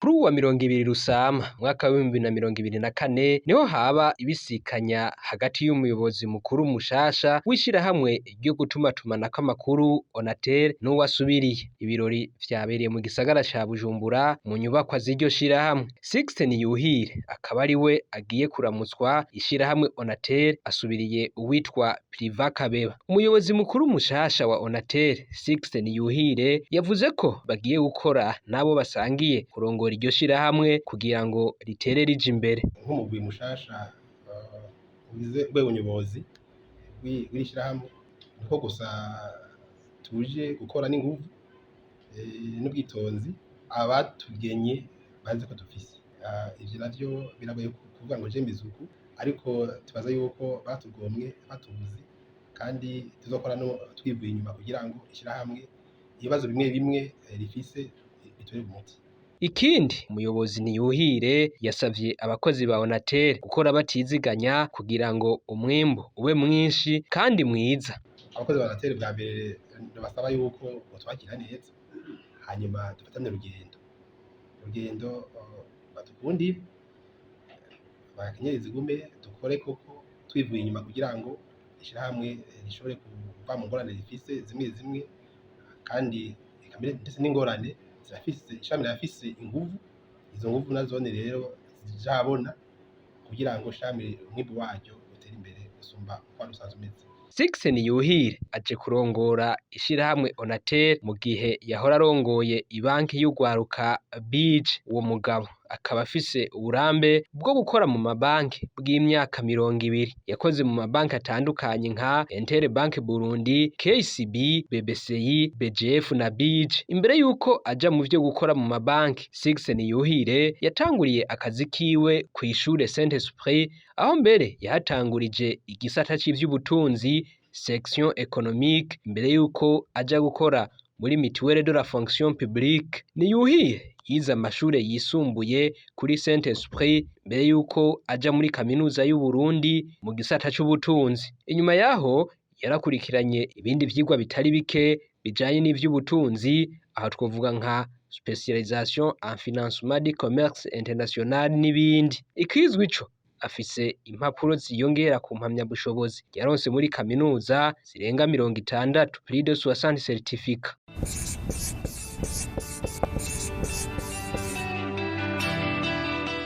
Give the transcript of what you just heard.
Kuri uwa 20 Rusama mwaka wa 2024 niho haba ibisikanya hagati y'umuyobozi mukuru mushasha w'ishirahamwe ryo gutumatumanako amakuru Onatel n'uwasubiriye. Ibirori vyabereye mu gisagara ca Bujumbura mu nyubakwa z'iryo shirahamwe. Sixte Niyuhire akaba ariwe agiye kuramutswa ishirahamwe Onatel asubiriye uwitwa Priva Kabeba. Umuyobozi mukuru mushasha wa Onatel Sixte Niyuhire yavuze ko bagiye gukora nabo basangiye kurongora iryo shirahamwe kugira ngo ritere rija imbere. Nk'umugwi mushasha wize urwego nyobozi w'ishirahamwe niko gusa tuje gukora n'inguvu n'ubwitonzi abatugenye bazi ko dufise. Ivyo navyo biragoye kuvuga ngo je mizuku, ariko tubaza yuko batugomwe batubuzi kandi tuzokora no twivuye inyuma kugira ngo ishirahamwe ibibazo bimwe bimwe rifise bitore umuti. Ikindi umuyobozi Niyuhire yasavye abakozi ba Onatel gukora batiziganya kugira ngo umwimbu ube mwinshi kandi mwiza. Abakozi ba Onatel bwa mbere basaba yuko twakira neza, hanyuma dufatane urugendo batukundire, bagakenyereza igume dukore koko twivuye inyuma kugira ngo ishirahamwe rishobore kuva mu ngorane rifise zimwe zimwe, kandi ndetse n'ingorane ishirahamwe rirafise inguvu, izo nguvu nazone rero zijahabona kugira ngo ishirahamwe umwimbu waryo utere imbere gusumba uko wari usanzwe umeze. Sixte Niyuhire aje kurongora ishirahamwe Onatel mu gihe yahora arongoye ibanki y'ugwaruka BIJ. Uwo mugabo akaba afise uburambe bwo gukora mu mabanki bw'imyaka 20. Yakoze mu mabanki atandukanye nka Interbank Burundi, KCB, BBCI, BGF na BIJ. Imbere yuko aja mu vyo gukora mu mabanki, Sixte Niyuhire yatanguriye akazi kiwe kw'ishure Saint Esprit, aho mbere yahatangurije igisata c'ivy'ubutunzi section économique imbere yuko aja gukora muri mutuelle de la fonction publique. Niyuhire yize amashure yisumbuye kuri Saint Esprit mbere yuko aja muri kaminuza y'u Burundi mu gisata c'ubutunzi. Inyuma yaho yarakurikiranye ibindi vyigwa bitari bike bijanye n'ivy'ubutunzi, aho twovuga nka spécialisation en financement du commerce international n'ibindi. Ikizwi ico afise impapuro ziyongera ku mpamyabushobozi yaronse muri kaminuza zirenga 60, plus de 60 certificats.